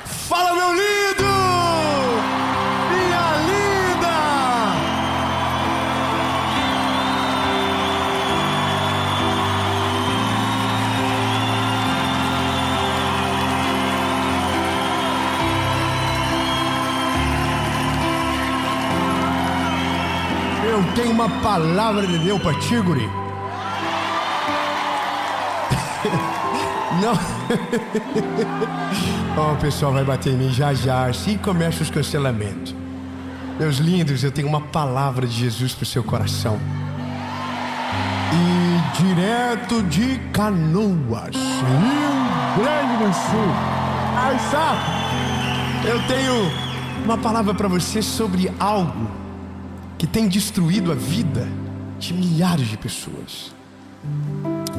Fala, meu lindo! Minha linda! Eu tenho uma palavra de Deus para ti, guri. Não. O pessoal vai bater em mim já, assim começa os cancelamentos. Meus lindos, eu tenho uma palavra de Jesus para o seu coração. E direto de Canoas, Rio Grande do Sul, aí está. Eu tenho uma palavra para você sobre algo que tem destruído a vida de milhares de pessoas.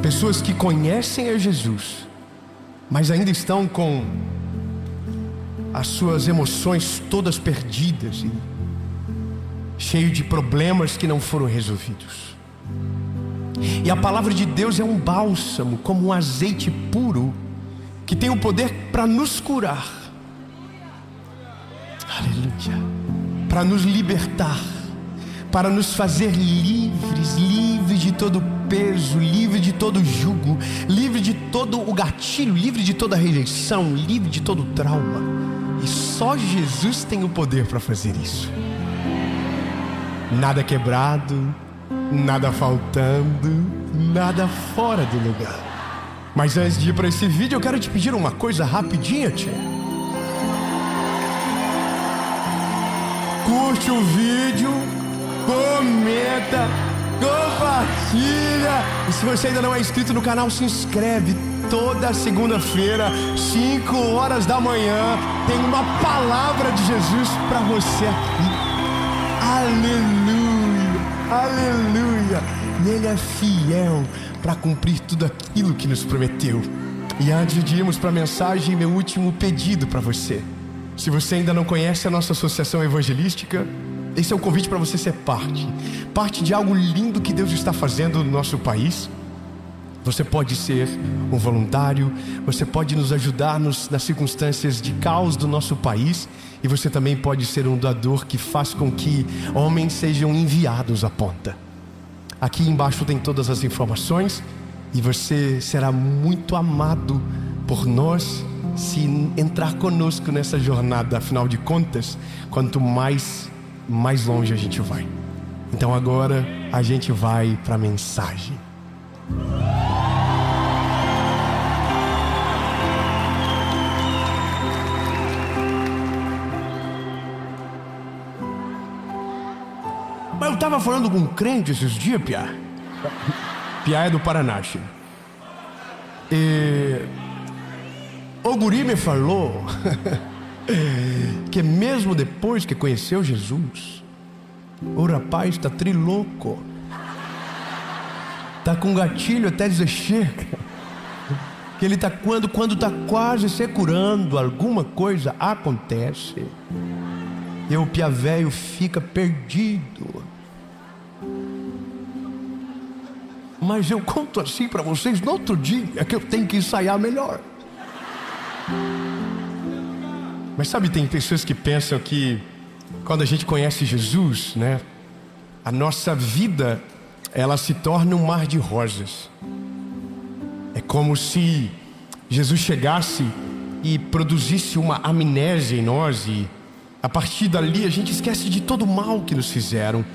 Pessoas que conhecem a Jesus, mas ainda estão com as suas emoções todas perdidas e cheio de problemas que não foram resolvidos. E a palavra de Deus é um bálsamo, como um azeite puro, que tem o poder para nos curar. Aleluia. Para nos libertar, para nos fazer livres, livres de todo peso, livre de todo jugo, livre de todo o gatilho, livre de toda rejeição, livre de todo trauma. E só Jesus tem o poder para fazer isso. Nada quebrado, nada faltando, nada fora do lugar. Mas antes de ir para esse vídeo, eu quero te pedir uma coisa rapidinha, tia. Curte o vídeo, comenta, compartilha. E se você ainda não é inscrito no canal, se inscreve. Toda segunda-feira, 5 horas da manhã, tem uma palavra de Jesus para você aqui. Aleluia, aleluia. E Ele é fiel para cumprir tudo aquilo que nos prometeu. E antes de irmos para a mensagem, meu último pedido para você. Se você ainda não conhece a nossa associação evangelística, esse é um convite para você ser parte de algo lindo que Deus está fazendo no nosso país. Você pode ser um voluntário, você pode nos ajudar nas circunstâncias de caos do nosso país, e você também pode ser um doador que faz com que homens sejam enviados à ponta. Aqui embaixo tem todas as informações, e você será muito amado por nós se entrar conosco nessa jornada. Afinal de contas, quanto mais longe a gente vai. Então agora a gente vai para a mensagem. Mas eu estava falando com um crente esses dias, Piá. Piá é do Paraná, Chico. E o guri me falou que mesmo depois que conheceu Jesus, o rapaz está trilouco. Tá com gatilho até dizer chega. Que ele tá quando tá quase se curando, alguma coisa acontece. E o piá velho fica perdido. Mas eu conto assim para vocês no outro dia, que eu tenho que ensaiar melhor. Mas sabe, tem pessoas que pensam que quando a gente conhece Jesus, né, a nossa vida, ela se torna um mar de rosas. É como se Jesus chegasse e produzisse uma amnésia em nós, e a partir dali a gente esquece de todo o mal que nos fizeram,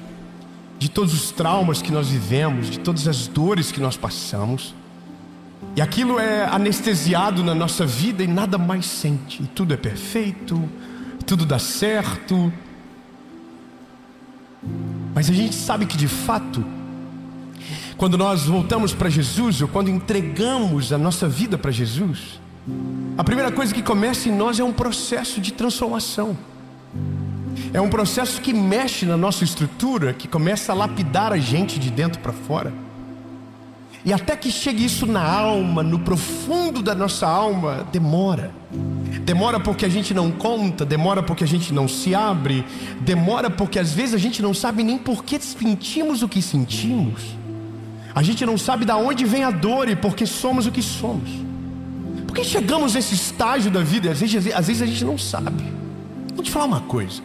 de todos os traumas que nós vivemos, de todas as dores que nós passamos. E aquilo é anestesiado na nossa vida e nada mais sente. E tudo é perfeito, tudo dá certo. Mas a gente sabe que de fato, quando nós voltamos para Jesus, ou quando entregamos a nossa vida para Jesus, a primeira coisa que começa em nós é um processo de transformação. É um processo que mexe na nossa estrutura, que começa a lapidar a gente de dentro para fora. E até que chegue isso na alma, no profundo da nossa alma, demora. Demora porque a gente não conta, demora porque a gente não se abre, demora porque às vezes a gente não sabe nem por que sentimos o que sentimos. A gente não sabe de onde vem a dor e por que somos o que somos. Por que chegamos nesse estágio da vida e às vezes a gente não sabe? Vou te falar uma coisa.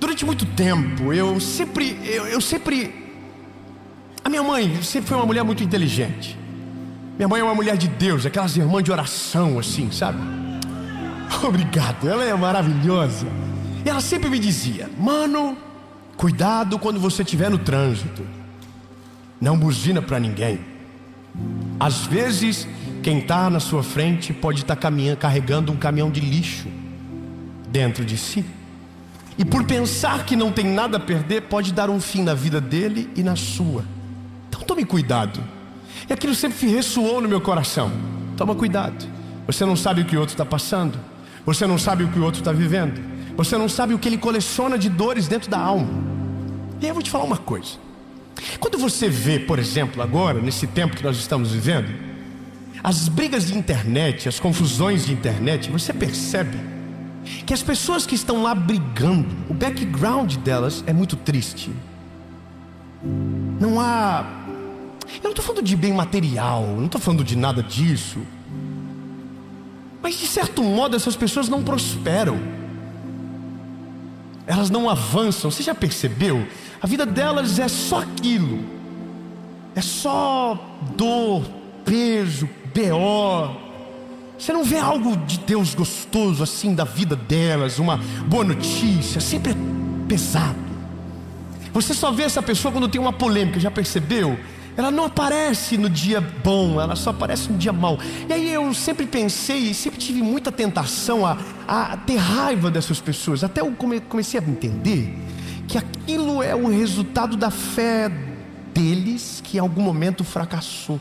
Durante muito tempo, a minha mãe sempre foi uma mulher muito inteligente. Minha mãe é uma mulher de Deus, aquelas irmãs de oração assim, sabe? Obrigado, ela é maravilhosa. E ela sempre me dizia: mano, cuidado quando você estiver no trânsito. Não buzina para ninguém. Às vezes, quem está na sua frente pode estar carregando um caminhão de lixo dentro de si. E por pensar que não tem nada a perder, pode dar um fim na vida dele e na sua. Então tome cuidado. E aquilo sempre ressoou no meu coração. Toma cuidado. Você não sabe o que o outro está passando. Você não sabe o que o outro está vivendo. Você não sabe o que ele coleciona de dores dentro da alma. E aí eu vou te falar uma coisa. Quando você vê, por exemplo, agora, nesse tempo que nós estamos vivendo, as brigas de internet, as confusões de internet, você percebe que as pessoas que estão lá brigando, o background delas é muito triste. Não há... Eu não estou falando de bem material, não estou falando de nada disso. Mas de certo modo essas pessoas não prosperam. Elas não avançam. Você já percebeu? A vida delas é só aquilo. É só dor, peso, BO. Você não vê algo de Deus gostoso assim da vida delas, uma boa notícia. Sempre é pesado. Você só vê essa pessoa quando tem uma polêmica. Já percebeu? Ela não aparece no dia bom, ela só aparece no dia mau. E aí eu sempre pensei, sempre tive muita tentação a ter raiva dessas pessoas. Até eu comecei a entender que aquilo é o resultado da fé deles, que em algum momento fracassou.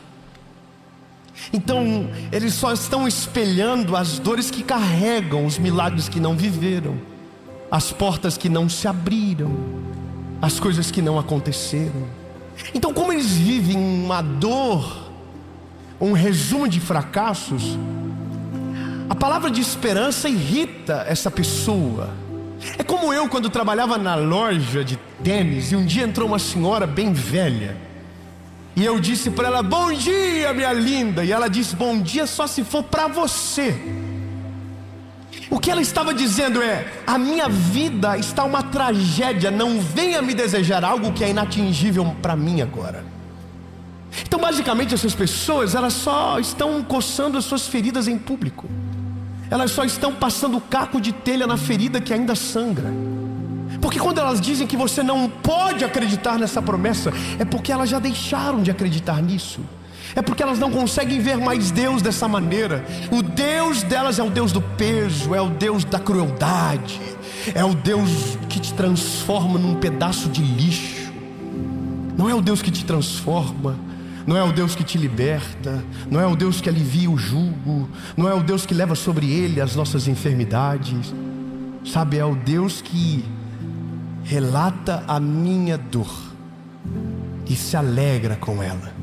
Então eles só estão espelhando as dores que carregam, os milagres que não viveram, as portas que não se abriram, as coisas que não aconteceram. Então, como eles vivem uma dor, um resumo de fracassos, a palavra de esperança irrita essa pessoa. É como eu quando trabalhava na loja de tênis, e um dia entrou uma senhora bem velha, e eu disse para ela: bom dia, minha linda. E ela disse: bom dia só se for para você. O que ela estava dizendo é: a minha vida está uma tragédia, não venha me desejar algo que é inatingível para mim agora. Então basicamente essas pessoas, elas só estão coçando as suas feridas em público. Elas só estão passando caco de telha na ferida que ainda sangra. Porque quando elas dizem que você não pode acreditar nessa promessa, é porque elas já deixaram de acreditar nisso. É porque elas não conseguem ver mais Deus dessa maneira. O Deus delas é o Deus do peso, é o Deus da crueldade, é o Deus que te transforma num pedaço de lixo. Não é o Deus que te transforma, não é o Deus que te liberta, não é o Deus que alivia o jugo, não é o Deus que leva sobre ele as nossas enfermidades. Sabe, é o Deus que relata a minha dor e se alegra com ela.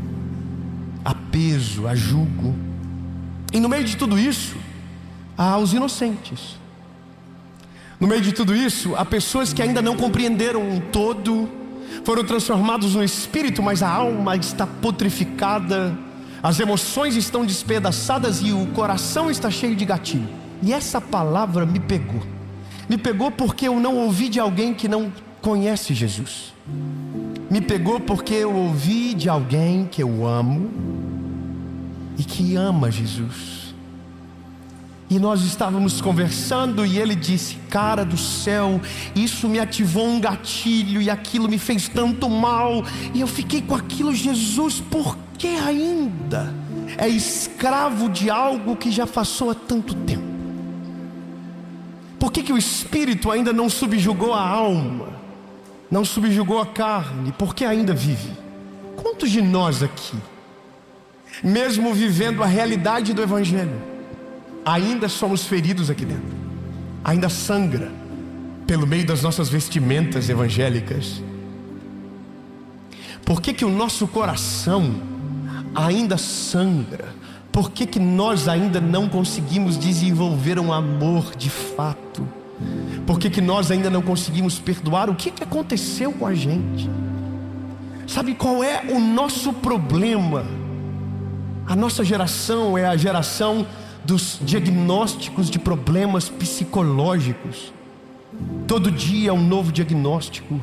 Há peso, há jugo. E no meio de tudo isso, há os inocentes. No meio de tudo isso, há pessoas que ainda não compreenderam um todo, foram transformados no espírito, mas a alma está putrificada, as emoções estão despedaçadas e o coração está cheio de gatilho. E essa palavra me pegou. Me pegou porque eu não ouvi de alguém que não conhece Jesus. Me pegou porque eu ouvi de alguém que eu amo e que ama Jesus. E nós estávamos conversando e ele disse: cara do céu, isso me ativou um gatilho e aquilo me fez tanto mal. E eu fiquei com aquilo: Jesus, por que ainda é escravo de algo que já passou há tanto tempo? Por que o espírito ainda não subjugou a alma? Não subjugou a carne, porque ainda vive? Quantos de nós aqui, mesmo vivendo a realidade do Evangelho, ainda somos feridos aqui dentro? Ainda sangra pelo meio das nossas vestimentas evangélicas? Por que o nosso coração ainda sangra? Por que nós ainda não conseguimos desenvolver um amor de fato? Por que nós ainda não conseguimos perdoar? O que aconteceu com a gente? Sabe qual é o nosso problema? A nossa geração é a geração dos diagnósticos de problemas psicológicos. Todo dia é um novo diagnóstico,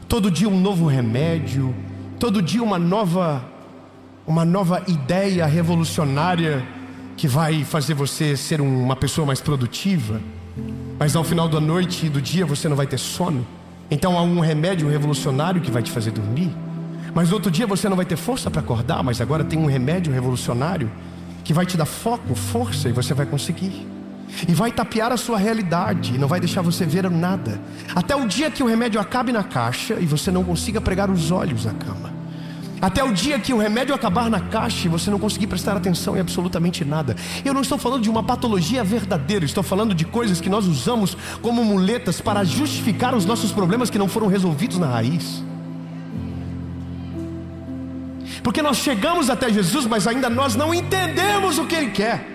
todo dia um novo remédio, todo dia uma nova ideia revolucionária que vai fazer você ser uma pessoa mais produtiva. Mas ao final da noite e do dia você não vai ter sono. Então há um remédio revolucionário que vai te fazer dormir. Mas no outro dia você não vai ter força para acordar. Mas agora tem um remédio revolucionário que vai te dar foco, força, e você vai conseguir. E vai tapear a sua realidade e não vai deixar você ver nada. Até o dia que o remédio acabe na caixa e você não consiga pregar os olhos na cama. Até o dia que o remédio acabar na caixa e você não conseguir prestar atenção em absolutamente nada. Eu não estou falando de uma patologia verdadeira. Estou falando de coisas que nós usamos como muletas para justificar os nossos problemas que não foram resolvidos na raiz. Porque nós chegamos até Jesus, mas ainda nós não entendemos o que Ele quer.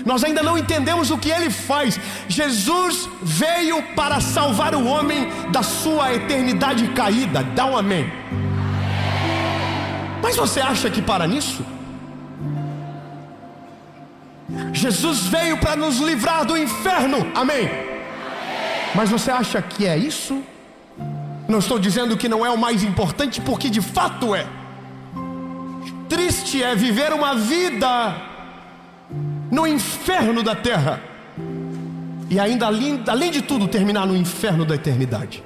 Nós ainda não entendemos o que Ele faz. Jesus veio para salvar o homem da sua eternidade caída. Dá um amém. Mas você acha que para nisso? Jesus veio para nos livrar do inferno. Amém. Mas você acha que é isso? Não estou dizendo que não é o mais importante, porque de fato é. Triste é viver uma vida no inferno da terra e ainda além de tudo terminar no inferno da eternidade.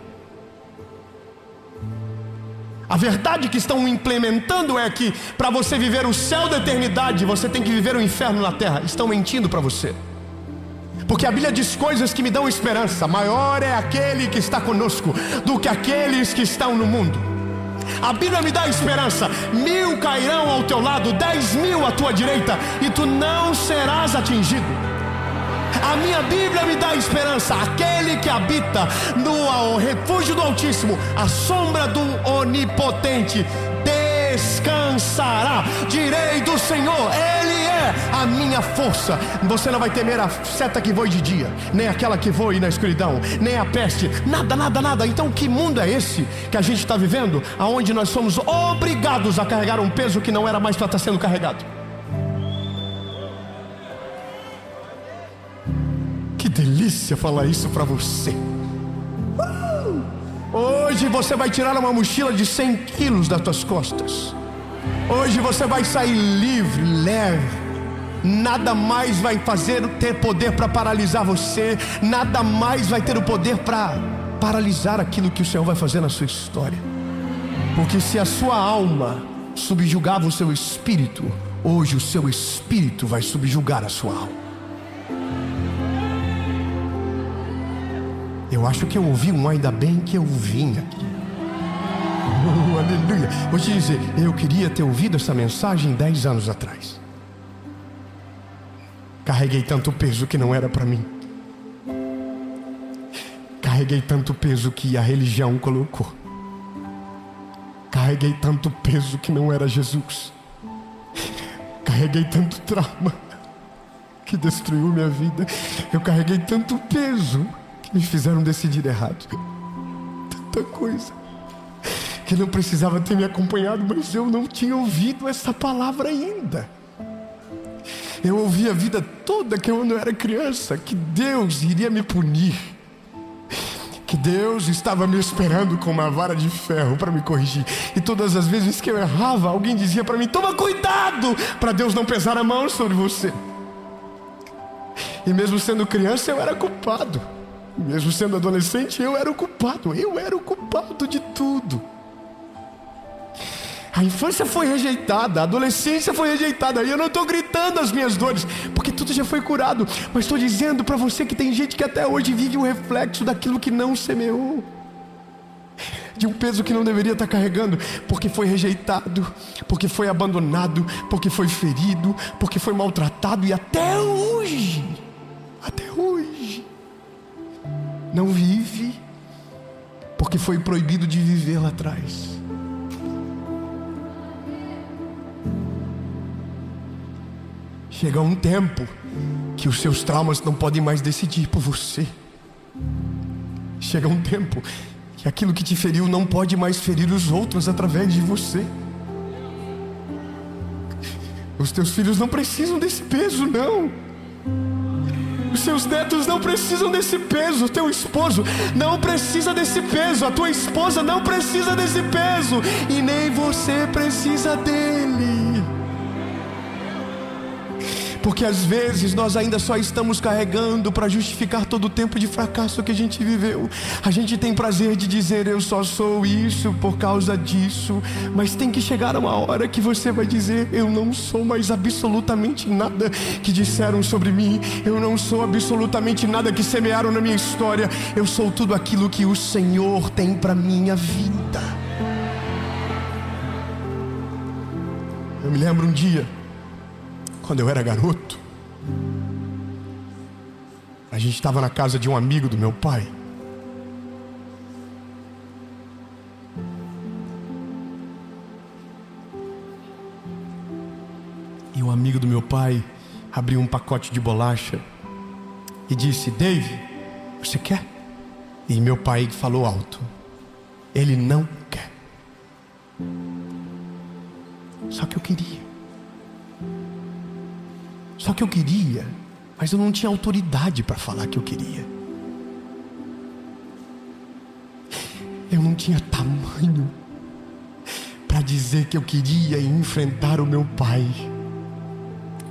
A verdade que estão implementando é que para você viver o céu da eternidade, você tem que viver o inferno na terra. Estão mentindo para você. Porque a Bíblia diz coisas que me dão esperança. Maior é aquele que está conosco do que aqueles que estão no mundo. A Bíblia me dá esperança. 1000 cairão ao teu lado, 10.000 à tua direita, e tu não serás atingido. A minha Bíblia me dá esperança. Aquele que habita no refúgio do Altíssimo, a sombra do Onipotente, descansará. Direi do Senhor, Ele é a minha força. Você não vai temer a seta que voe de dia, nem aquela que voe na escuridão, nem a peste, nada, nada, nada. Então que mundo é esse que a gente está vivendo, aonde nós somos obrigados a carregar um peso que não era mais para estar sendo carregado? Que delícia falar isso para você. Hoje você vai tirar uma mochila de 100 quilos das tuas costas. Hoje você vai sair livre, leve. Nada mais vai ter poder para paralisar você. Nada mais vai ter o poder para paralisar aquilo que o Senhor vai fazer na sua história. Porque se a sua alma subjugava o seu espírito, hoje o seu espírito vai subjugar a sua alma. Eu acho que eu ouvi um ainda bem que eu vim aqui. Aleluia. Vou te dizer, eu queria ter ouvido essa mensagem 10 anos atrás. Carreguei tanto peso que não era para mim. Carreguei tanto peso que a religião colocou. Carreguei tanto peso que não era Jesus. Carreguei tanto trauma que destruiu minha vida. Eu carreguei tanto peso que me fizeram decidir errado. Tanta coisa que não precisava ter me acompanhado, mas eu não tinha ouvido essa palavra ainda. Eu ouvi a vida toda que eu não era criança, que Deus iria me punir, que Deus estava me esperando com uma vara de ferro para me corrigir. E todas as vezes que eu errava, alguém dizia para mim: toma cuidado para Deus não pesar a mão sobre você. E mesmo sendo criança eu era culpado. Mesmo sendo adolescente, eu era o culpado. Eu era o culpado de tudo. A infância foi rejeitada, a adolescência foi rejeitada. E eu não estou gritando as minhas dores, porque tudo já foi curado. Mas estou dizendo para você que tem gente que até hoje vive um reflexo daquilo que não semeou, de um peso que não deveria estar carregando, porque foi rejeitado, porque foi abandonado, porque foi ferido, porque foi maltratado. E até hoje não vive, porque foi proibido de viver lá atrás. Chega um tempo que os seus traumas não podem mais decidir por você. Chega um tempo que aquilo que te feriu não pode mais ferir os outros através de você. Os teus filhos não precisam desse peso, não. Os seus netos não precisam desse peso. O teu esposo não precisa desse peso. A tua esposa não precisa desse peso. E nem você precisa dele. Porque às vezes nós ainda só estamos carregando para justificar todo o tempo de fracasso que a gente viveu. A gente tem prazer de dizer: eu só sou isso por causa disso. Mas tem que chegar uma hora que você vai dizer: eu não sou mais absolutamente nada que disseram sobre mim. Eu não sou absolutamente nada que semearam na minha história. Eu sou tudo aquilo que o Senhor tem para minha vida. Eu me lembro um dia, quando eu era garoto, a gente estava na casa de um amigo do meu pai. E um amigo do meu pai abriu um pacote de bolacha e disse: Dave, você quer? E meu pai falou alto: ele não quer. Só que eu queria. Só que eu queria, mas eu não tinha autoridade para falar que eu queria. Eu não tinha tamanho para dizer que eu queria e enfrentar o meu pai,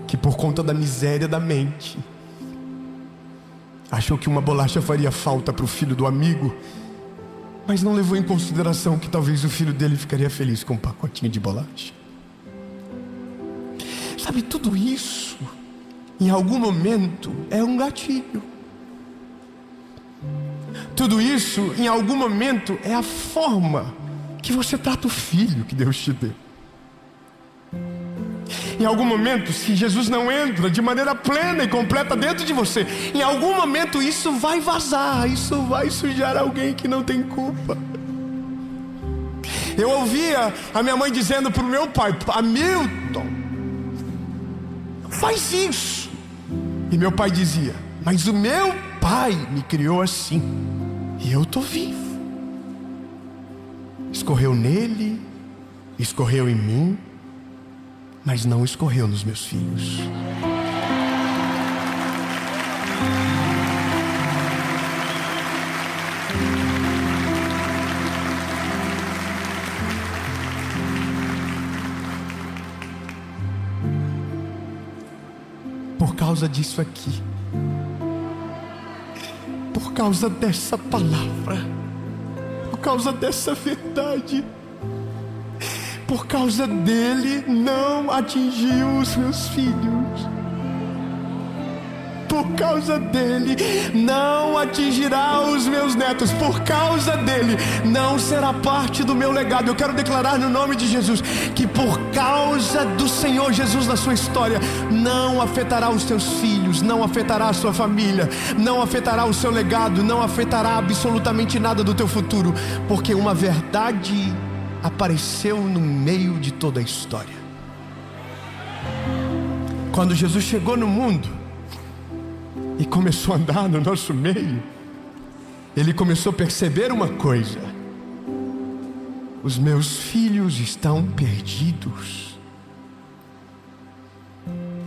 que por conta da miséria da mente achou que uma bolacha faria falta para o filho do amigo, mas não levou em consideração que talvez o filho dele ficaria feliz com um pacotinho de bolacha. Sabe, tudo isso em algum momento é um gatilho. Tudo isso em algum momento é a forma que você trata o filho que Deus te deu. Em algum momento, se Jesus não entra de maneira plena e completa dentro de você, em algum momento isso vai vazar, isso vai sujar alguém que não tem culpa. Eu ouvia a minha mãe dizendo para o meu pai: Hamilton, faz isso. E meu pai dizia: mas o meu pai me criou assim, e eu estou vivo. Escorreu nele, escorreu em mim, mas não escorreu nos meus filhos. Por causa disso aqui, por causa dessa palavra, por causa dessa verdade, por causa dele não atingiu os meus filhos. Por causa dele não atingirá os meus netos. Por causa dele não será parte do meu legado. Eu quero declarar no nome de Jesus que por causa do Senhor Jesus na sua história, não afetará os teus filhos, não afetará a sua família, não afetará o seu legado, não afetará absolutamente nada do teu futuro, porque uma verdade apareceu no meio de toda a história. Quando Jesus chegou no mundo e começou a andar no nosso meio, ele começou a perceber uma coisa: os meus filhos estão perdidos.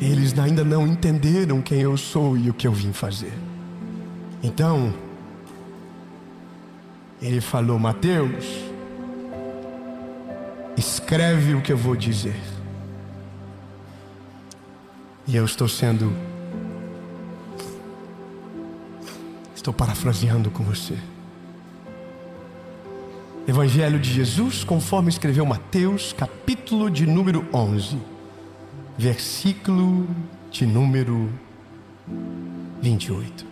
Eles ainda não entenderam quem eu sou e o que eu vim fazer. Então ele falou: Mateus, escreve o que eu vou dizer. E eu estou parafraseando com você. Evangelho de Jesus conforme escreveu Mateus, capítulo de número 11, versículo de número 28.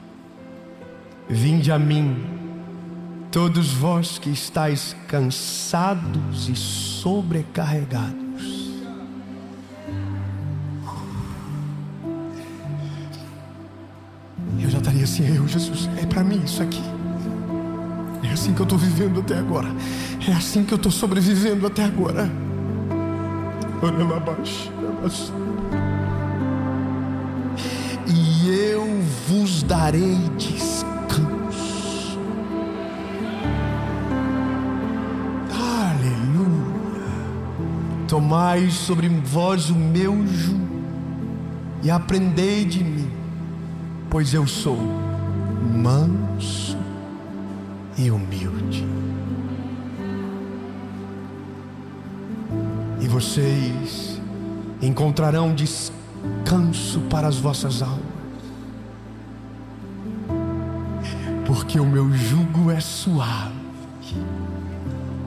Vinde a mim, todos vós que estáis cansados e sobrecarregados. Eu já estaria assim: Jesus, é para mim isso aqui. É assim que eu estou vivendo até agora. É assim que eu estou sobrevivendo até agora. E eu vos darei descanso. Aleluia. tomai sobre vós o meu jugo e aprendei de mim, pois eu sou manso e humilde. E vocês encontrarão descanso para as vossas almas, porque o meu jugo é suave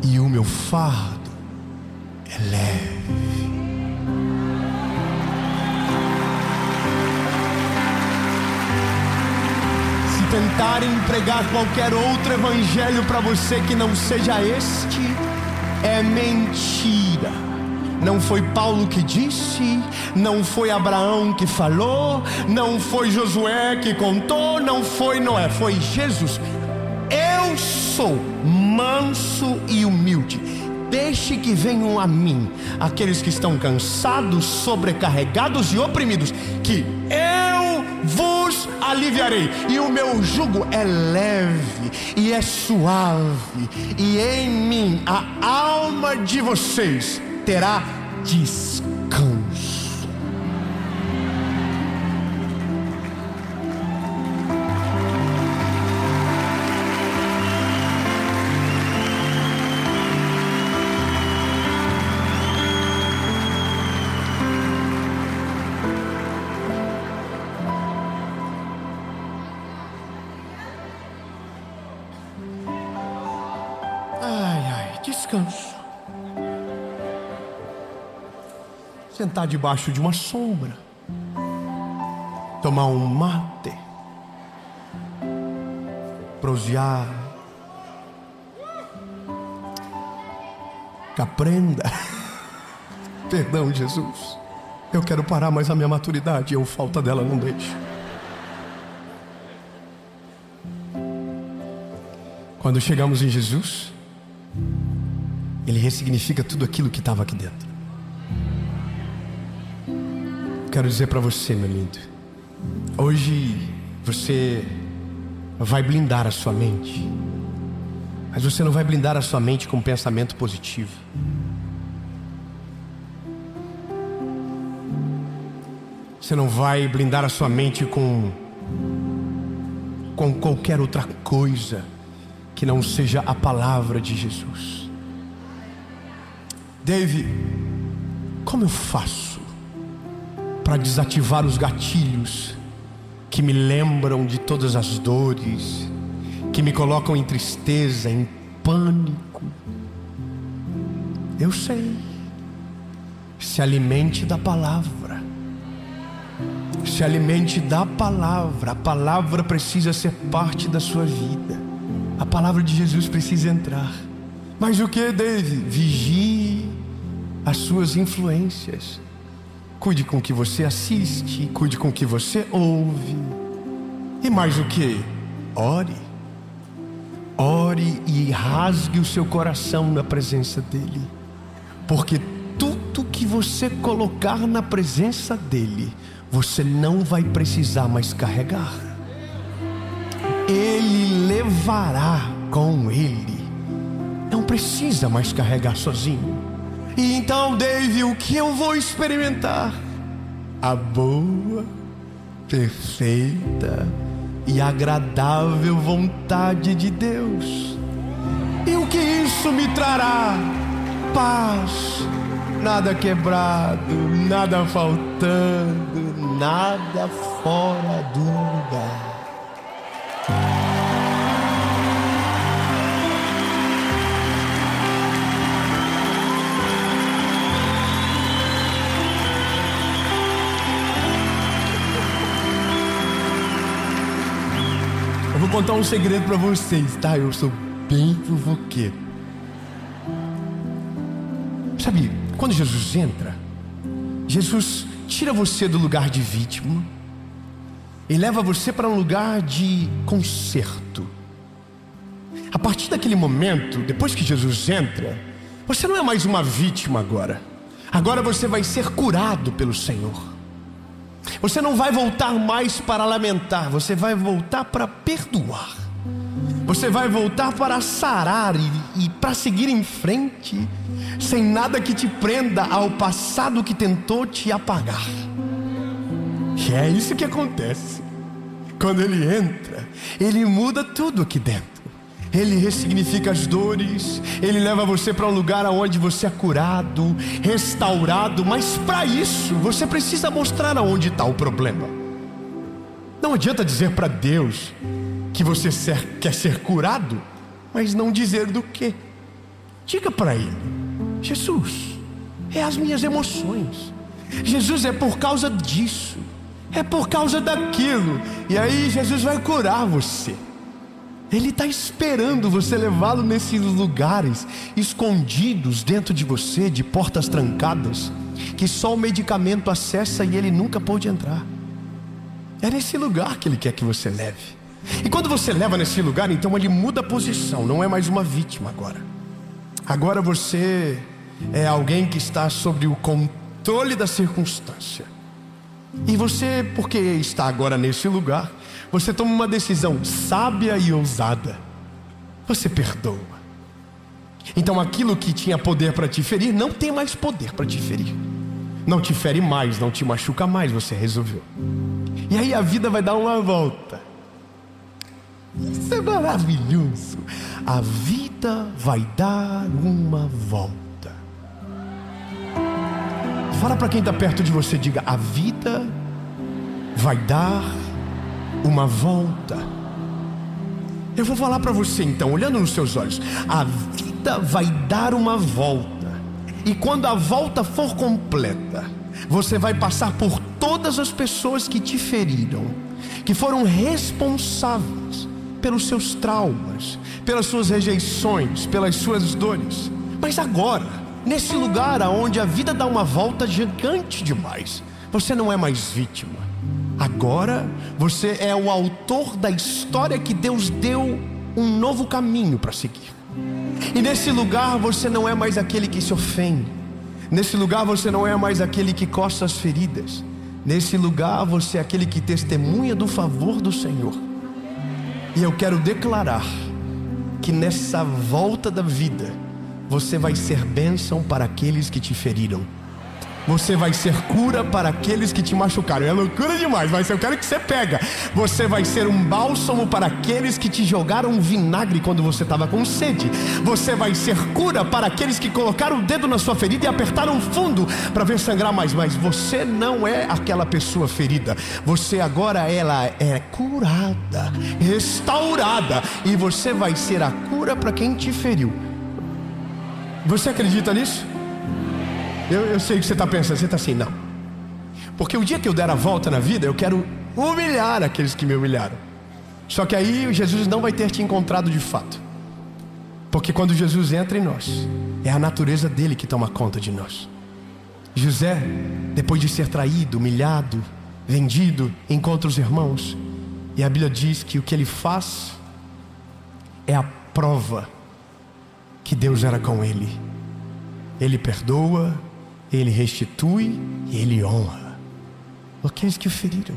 e o meu fardo é leve. Se tentarem pregar qualquer outro evangelho para você que não seja este, é mentira. Não foi Paulo que disse, não foi Abraão que falou, não foi Josué que contou, não foi Noé, foi Jesus. Eu sou manso e humilde. Deixe que venham a mim aqueles que estão cansados, sobrecarregados e oprimidos, que eu vos aliviarei. E o meu jugo é leve e é suave, e em mim a alma de vocês terá descanso. Descanso. Sentar debaixo de uma sombra, tomar um mate, prosear, aprenda. Perdão, Jesus, eu quero parar, mas a minha maturidade, eu falta dela, não deixo. Quando chegamos em Jesus, Ele ressignifica tudo aquilo que estava aqui dentro. Quero dizer para você, meu lindo, hoje você vai blindar a sua mente, mas você não vai blindar a sua mente com um pensamento positivo. Você não vai blindar a sua mente com qualquer outra coisa que não seja a palavra de Jesus. Dave, como eu faço para desativar os gatilhos que me lembram de todas as dores, que me colocam em tristeza, em pânico? Eu sei. Se alimente da palavra. Se alimente da palavra. A palavra precisa ser parte da sua vida. A palavra de Jesus precisa entrar. Mas o que, Dave? Vigie as suas influências. Cuide com o que você assiste, cuide com o que você ouve. E mais o que? Ore. Ore e rasgue o seu coração na presença dEle. Porque tudo que você colocar na presença dEle, você não vai precisar mais carregar. Ele levará com Ele. Não precisa mais carregar sozinho. E então, Dave, o que eu vou experimentar? A boa, perfeita e agradável vontade de Deus. E o que isso me trará? Paz, nada quebrado, nada faltando, nada fora do lugar. Eu vou contar um segredo para vocês, tá? Eu sou bem fofoqueiro. Sabe, quando Jesus entra, Jesus tira você do lugar de vítima e leva você para um lugar de conserto. A partir daquele momento, depois que Jesus entra, você não é mais uma vítima agora. Agora você vai ser curado pelo Senhor. Você não vai voltar mais para lamentar, você vai voltar para perdoar. Você vai voltar para sarar e para seguir em frente, sem nada que te prenda ao passado que tentou te apagar. E é isso que acontece. Quando Ele entra, Ele muda tudo aqui dentro. Ele ressignifica as dores. Ele leva você para um lugar onde você é curado, restaurado. Mas para isso, você precisa mostrar aonde está o problema. Não adianta dizer para Deus que você quer ser curado, mas não dizer do quê. Diga para Ele: Jesus, é as minhas emoções. Jesus, é por causa disso, é por causa daquilo. E aí Jesus vai curar você. Ele está esperando você levá-lo nesses lugares escondidos dentro de você, de portas trancadas, que só o medicamento acessa e ele nunca pôde entrar. É nesse lugar que Ele quer que você leve. E quando você leva nesse lugar, então Ele muda a posição. Não é mais uma vítima agora. Agora você é alguém que está sob o controle da circunstância. E você, porque está agora nesse lugar, você toma uma decisão sábia e ousada. Você perdoa. Então aquilo que tinha poder para te ferir, não tem mais poder para te ferir. Não te fere mais, não te machuca mais, você resolveu. E aí a vida vai dar uma volta. Isso é maravilhoso. A vida vai dar uma volta. Fala para quem está perto de você, diga: a vida vai dar uma volta. Eu vou falar para você então, olhando nos seus olhos: a vida vai dar uma volta. E quando a volta for completa, você vai passar por todas as pessoas que te feriram, que foram responsáveis pelos seus traumas, pelas suas rejeições, pelas suas dores. Mas agora, nesse lugar onde a vida dá uma volta gigante demais, você não é mais vítima. Agora você é o autor da história que Deus deu um novo caminho para seguir. E nesse lugar você não é mais aquele que se ofende. Nesse lugar você não é mais aquele que coça as feridas. Nesse lugar você é aquele que testemunha do favor do Senhor. E eu quero declarar que nessa volta da vida, você vai ser bênção para aqueles que te feriram. Você vai ser cura para aqueles que te machucaram. É loucura demais, mas eu quero que você pega. Você vai ser um bálsamo para aqueles que te jogaram vinagre quando você estava com sede. Você vai ser cura para aqueles que colocaram o dedo na sua ferida e apertaram fundo para ver sangrar mais. Mas você não é aquela pessoa ferida. Você agora, ela é curada, restaurada. E você vai ser a cura para quem te feriu. Você acredita nisso? Eu sei o que você está pensando. Você está assim: não, porque o dia que eu der a volta na vida, eu quero humilhar aqueles que me humilharam. Só que aí Jesus não vai ter te encontrado de fato. Porque quando Jesus entra em nós, é a natureza dele que toma conta de nós. José, depois de ser traído, humilhado, vendido, encontra os irmãos. E a Bíblia diz que o que ele faz é a prova que Deus era com ele. Ele perdoa, Ele restitui e Ele honra aqueles que o feriram.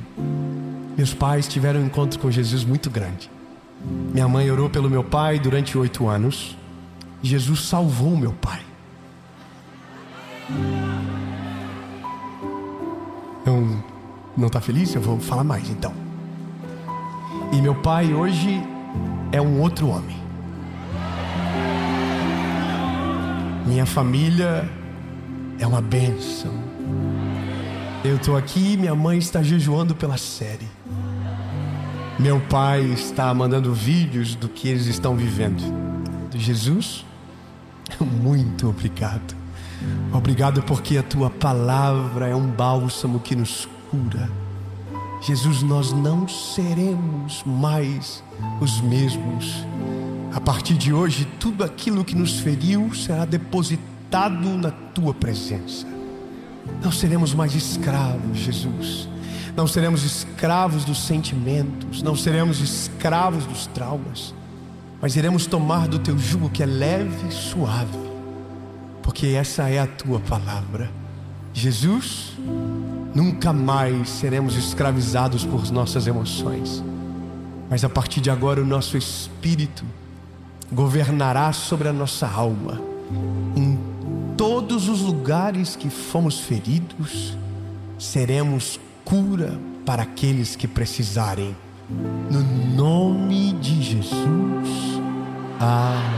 Meus pais tiveram um encontro com Jesus muito grande. Minha mãe orou pelo meu pai durante 8 anos. Jesus salvou meu pai. Não está feliz? Eu vou falar mais então. E meu pai hoje é um outro homem. Minha família é uma bênção. Eu estou aqui, minha mãe está jejuando pela série. Meu pai está mandando vídeos do que eles estão vivendo. Jesus, muito obrigado. Obrigado porque a tua palavra é um bálsamo que nos cura. Jesus, nós não seremos mais os mesmos. A partir de hoje, tudo aquilo que nos feriu será depositado na tua presença. Não seremos mais escravos, Jesus. Não seremos escravos dos sentimentos. Não seremos escravos dos traumas. Mas iremos tomar do teu jugo que é leve e suave. Porque essa é a tua palavra. Jesus, nunca mais seremos escravizados por nossas emoções. mas a partir de agora o nosso espírito governará sobre a nossa alma. Em todos os lugares que fomos feridos, seremos cura para aqueles que precisarem. No nome de Jesus. Amém.